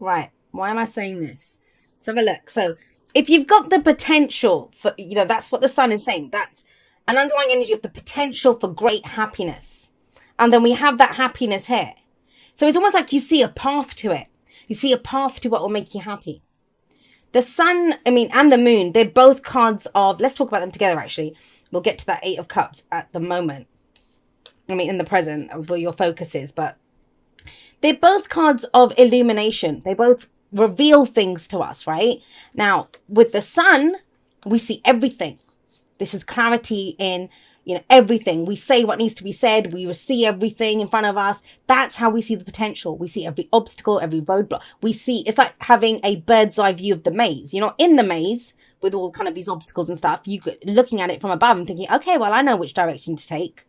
Right. Why am I saying this? Let's have a look. So if you've got the potential for, that's what the sun is saying. That's an underlying energy of the potential for great happiness. And then we have that happiness here. So it's almost like you see a path to it. You see a path to what will make you happy. The sun, and the moon, they're both cards of, let's talk about them together actually. We'll get to that Eight of Cups at the moment. In the present, where your focus is, but they're both cards of illumination. They both reveal things to us, right? Now, with the sun, we see everything. This is clarity in, everything. We say what needs to be said. We see everything in front of us. That's how we see the potential. We see every obstacle, every roadblock. It's like having a bird's eye view of the maze. You're not in the maze with all kind of these obstacles and stuff. You looking at it from above and thinking, okay, well, I know which direction to take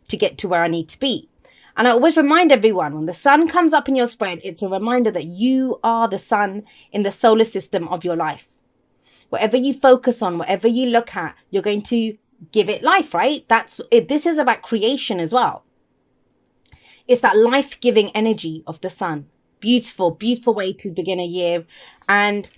to get to where I need to be. And I always remind everyone, when the sun comes up in your spread, it's a reminder that you are the sun in the solar system of your life. Whatever you focus on, whatever you look at, you're going to give it life, right? That's it. This is about creation as well. It's that life-giving energy of the sun. Beautiful, beautiful way to begin a year. And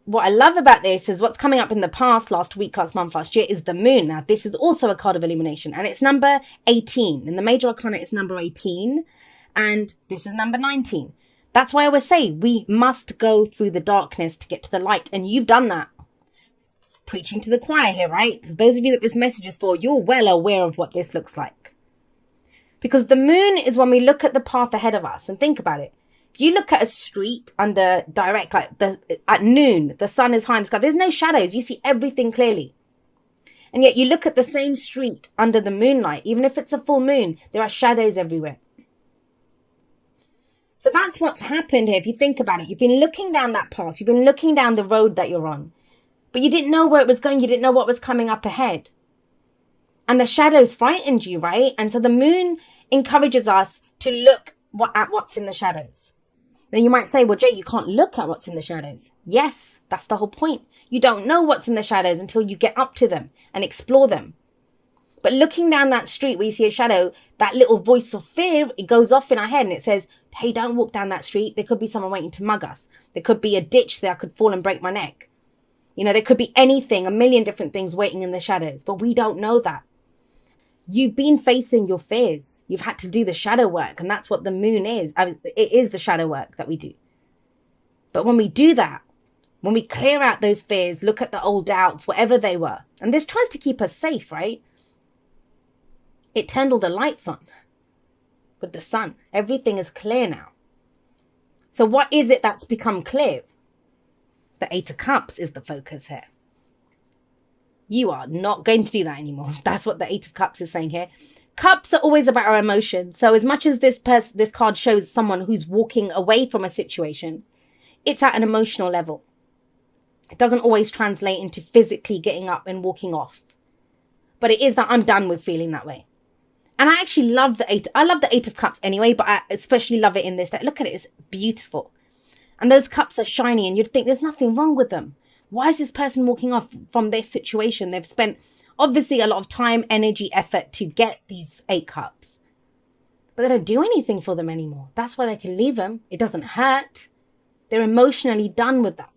what I love about this is what's coming up in the past, last week, last month, last year, is the moon. Now, this is also a card of illumination, and it's number 18. In the major arcana, it's number 18, and this is number 19. That's why I always say we must go through the darkness to get to the light, and you've done that. Preaching to the choir here, right? Those of you that this message is for, you're well aware of what this looks like. Because the moon is when we look at the path ahead of us, and think about it. If you look at a street under direct, at noon, the sun is high in the sky. There's no shadows. You see everything clearly. And yet you look at the same street under the moonlight, even if it's a full moon, there are shadows everywhere. So that's what's happened here. If you think about it, you've been looking down that path. You've been looking down the road that you're on. But you didn't know where it was going. You didn't know what was coming up ahead. And the shadows frightened you, right? And so the moon encourages us to look at what's in the shadows. Then you might say, well, Jay, you can't look at what's in the shadows. Yes, that's the whole point. You don't know what's in the shadows until you get up to them and explore them. But looking down that street where you see a shadow, that little voice of fear, it goes off in our head and it says, hey, don't walk down that street. There could be someone waiting to mug us. There could be a ditch that I could fall and break my neck. There could be anything, a million different things waiting in the shadows. But we don't know that. You've been facing your fears. You've had to do the shadow work, and that's what the moon is. It is the shadow work that we do. But when we do that, when we clear out those fears, look at the old doubts, whatever they were, and this tries to keep us safe, right? It turned all the lights on with the sun. Everything is clear now. So what is it that's become clear? The Eight of Cups is the focus here. You are not going to do that anymore. That's what the Eight of Cups is saying here. Cups are always about our emotions. So as much as this card shows someone who's walking away from a situation, it's at an emotional level. It doesn't always translate into physically getting up and walking off. But it is that I'm done with feeling that way. And I actually love the Eight. I love the Eight of Cups anyway, but I especially love it in this deck. Look at it. It's beautiful. And those cups are shiny and you'd think there's nothing wrong with them. Why is this person walking off from this situation? They've spent obviously a lot of time, energy, effort to get these 8 cups. But they don't do anything for them anymore. That's why they can leave them. It doesn't hurt. They're emotionally done with that.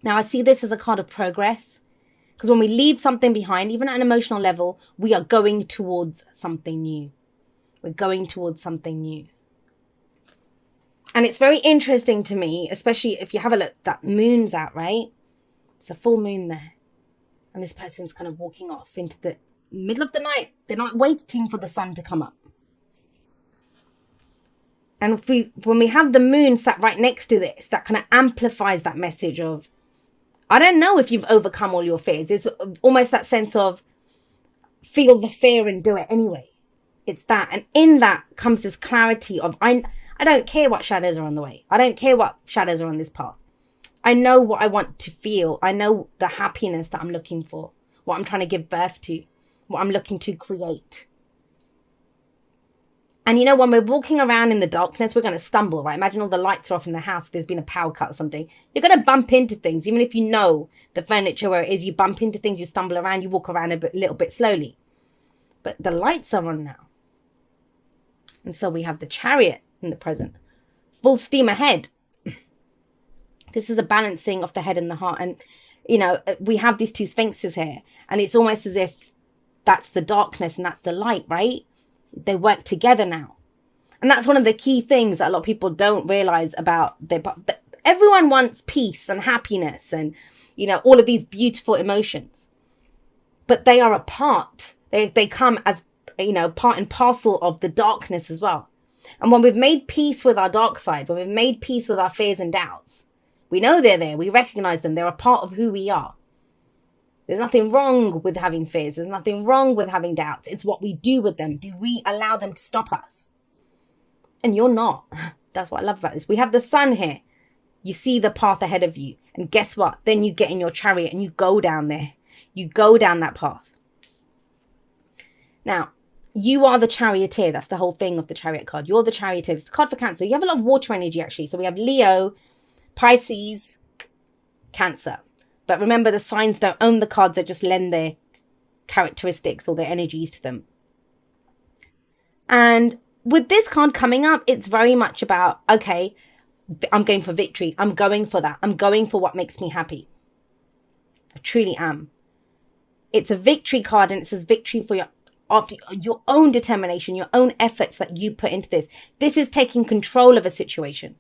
Now, I see this as a card of progress. Because when we leave something behind, even at an emotional level, we are going towards something new. We're going towards something new. And it's very interesting to me, especially if you have a look, that moon's out, right? It's a full moon there. And this person's kind of walking off into the middle of the night. They're not waiting for the sun to come up. And when we have the moon sat right next to this, that kind of amplifies that message of, I don't know if you've overcome all your fears. It's almost that sense of feel the fear and do it anyway. It's that. And in that comes this clarity of, I don't care what shadows are on the way. I don't care what shadows are on this path. I know what I want to feel. I know the happiness that I'm looking for, what I'm trying to give birth to, what I'm looking to create. And when we're walking around in the darkness, we're going to stumble, right? Imagine all the lights are off in the house. If there's been a power cut or something, you're going to bump into things. Even if you know the furniture where it is, you bump into things, you stumble around, you walk around a little bit slowly. But the lights are on now. And so we have the Chariot in the present. full steam ahead. This is a balancing of the head and the heart. And, you know, we have these two sphinxes here, and it's almost as if that's the darkness and that's the light, right? They work together now. And that's one of the key things that a lot of people don't realize about everyone wants peace and happiness and, you know, all of these beautiful emotions. But they are a part. They come as, you know, part and parcel of the darkness as well. And when we've made peace with our dark side, when we've made peace with our fears and doubts, we know they're there. We recognize them. They're a part of who we are. There's nothing wrong with having fears. There's nothing wrong with having doubts. It's what we do with them. Do we allow them to stop us? And you're not. That's what I love about this. We have the sun here. You see the path ahead of you. And guess what? Then you get in your chariot and you go down there. You go down that path. Now, you are the charioteer. That's the whole thing of the chariot card. You're the charioteer. It's the card for Cancer. You have a lot of water energy, actually. So we have Leo, Pisces, Cancer. But remember, the signs don't own the cards. They just lend their characteristics or their energies to them. And with this card coming up, it's very much about, okay, I'm going for victory. I'm going for that. I'm going for what makes me happy. I truly am. It's a victory card, and it says victory for after your own determination, your own efforts that you put into this. This is taking control of a situation.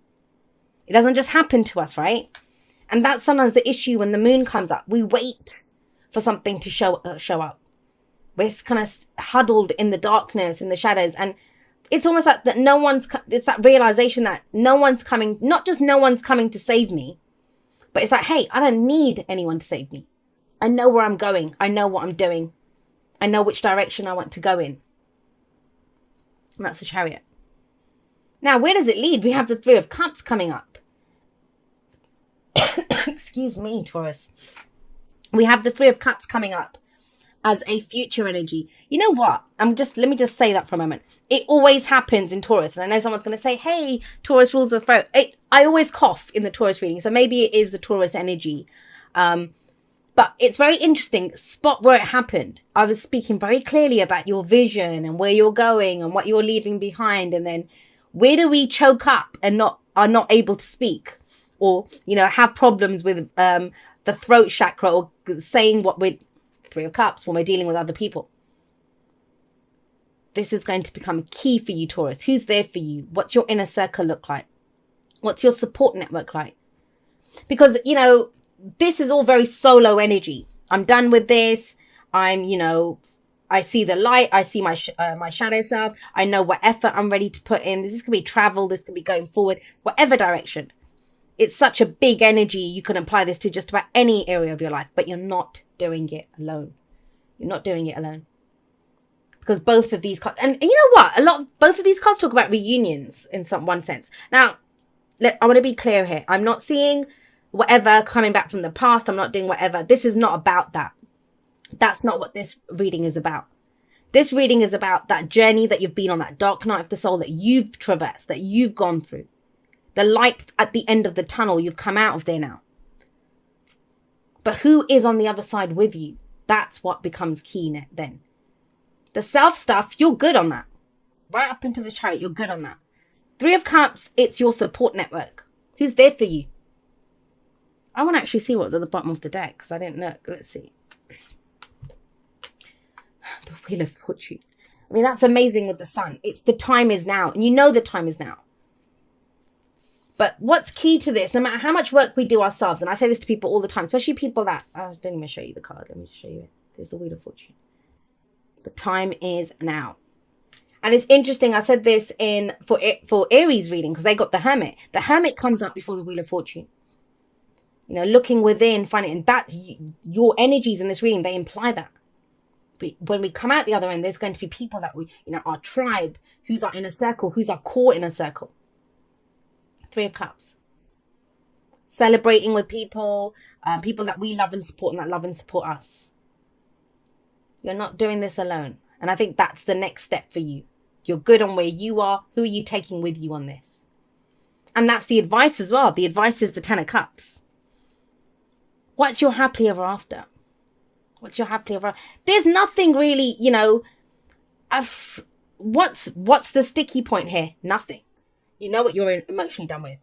It doesn't just happen to us, right? And that's sometimes the issue when the moon comes up. We wait for something to show up. We're kind of huddled in the darkness, in the shadows. And it's almost like that it's that realization that no one's coming, not just no one's coming to save me, but it's like, hey, I don't need anyone to save me. I know where I'm going. I know what I'm doing. I know which direction I want to go in. And that's the Chariot. Now, where does it lead? We have the Three of Cups coming up. Excuse me, Taurus. We have the Three of Cups coming up as a future energy. You know what? Let me just say that for a moment. It always happens in Taurus. And I know someone's going to say, hey, Taurus rules the throat. I always cough in the Taurus reading. So maybe it is the Taurus energy. But it's very interesting. Spot where it happened. I was speaking very clearly about your vision and where you're going and what you're leaving behind. And then where do we choke up and are not able to speak? Or, you know, have problems with the throat chakra, or saying what we're Three of Cups when we're dealing with other people. This is going to become key for you, Taurus. Who's there for you? What's your inner circle look like? What's your support network like? Because, you know, this is all very solo energy. I'm done with this. I see the light. I see my shadow self. I know what effort I'm ready to put in. This could be travel. This could be going forward, whatever direction. It's such a big energy. You can apply this to just about any area of your life, but you're not doing it alone. You're not doing it alone. Because both of these cards, and you know what? Both of these cards talk about reunions in one sense. Now, I want to be clear here. I'm not seeing whatever coming back from the past. I'm not doing whatever. This is not about that. That's not what this reading is about. This reading is about that journey that you've been on, that dark night of the soul that you've traversed, that you've gone through. The light at the end of the tunnel, you've come out of there now. But who is on the other side with you? That's what becomes key then. The self stuff, you're good on that. Right up into the Chariot, you're good on that. Three of Cups, it's your support network. Who's there for you? I want to actually see what's at the bottom of the deck because I didn't look. Let's see. The Wheel of Fortune. I mean, that's amazing with the Sun. It's the time is now. And you know the time is now. But what's key to this, no matter how much work we do ourselves, and I say this to people all the time, especially people that, I didn't even show you the card. Let me just show you it. There's the Wheel of Fortune. The time is now. And it's interesting. I said this for Aries reading because they got the Hermit. The Hermit comes up before the Wheel of Fortune. You know, looking within, finding that your energies in this reading, they imply that. But when we come out the other end, there's going to be people that our tribe, who's our inner circle, who's our core inner circle. Three of Cups. Celebrating with people, people that we love and support and that love and support us. You're not doing this alone. And I think that's the next step for you. You're good on where you are. Who are you taking with you on this? And that's the advice as well. The advice is the Ten of Cups. What's your happily ever after? What's your happily ever after? There's nothing really, what's the sticky point here? Nothing. You know what you're emotionally done with.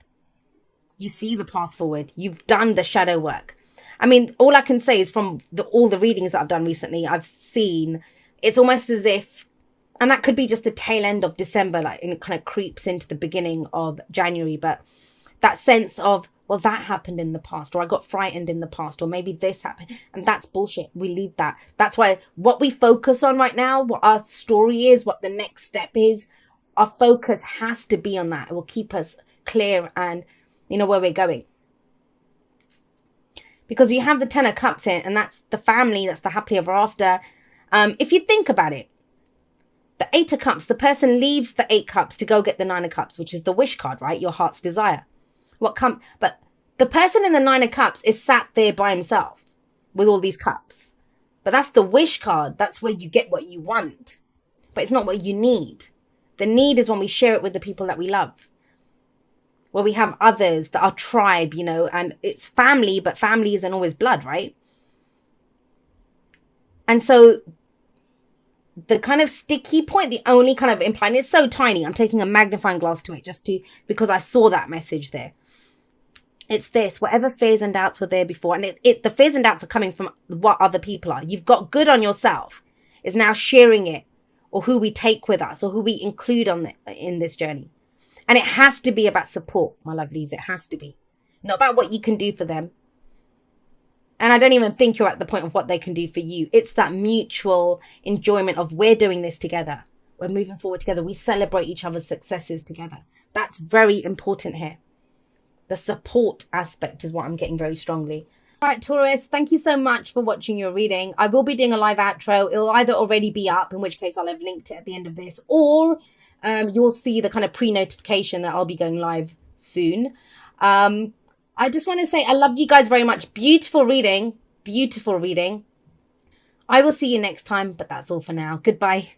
You see the path forward. You've done the shadow work. I mean, all I can say is from all the readings that I've done recently, I've seen it's almost as if, and that could be just the tail end of December, like, and it kind of creeps into the beginning of January. But that sense of, well, that happened in the past, or I got frightened in the past, or maybe this happened. And that's bullshit. We leave that. That's why what we focus on right now, what our story is, what the next step is, our focus has to be on that. It will keep us clear and you know where we're going. Because you have the Ten of Cups in, and that's the family, that's the happily ever after. If you think about it, the Eight of Cups, the person leaves the Eight Cups to go get the Nine of Cups, which is the wish card, right? Your heart's desire. But the person in the Nine of Cups is sat there by himself with all these cups. But that's the wish card. That's where you get what you want. But it's not what you need. The need is when we share it with the people that we love. Where we have others that are tribe, you know, and it's family, but family isn't always blood, right? And so the kind of sticky point, the only kind of implying, it's so tiny. I'm taking a magnifying glass to it because I saw that message there. It's this, whatever fears and doubts were there before. And the fears and doubts are coming from what other people are. You've got good on yourself. It's now sharing it, or who we take with us, or who we include in this journey. And it has to be about support, my lovelies. It has to be. Not about what you can do for them. And I don't even think you're at the point of what they can do for you. It's that mutual enjoyment of we're doing this together. We're moving forward together. We celebrate each other's successes together. That's very important here. The support aspect is what I'm getting very strongly. All right, Taurus, thank you so much for watching your reading. I will be doing a live outro. It'll either already be up, in which case I'll have linked it at the end of this, or you'll see the kind of pre-notification that I'll be going live soon. I just want to say I love you guys very much. Beautiful reading. Beautiful reading. I will see you next time, but that's all for now. Goodbye.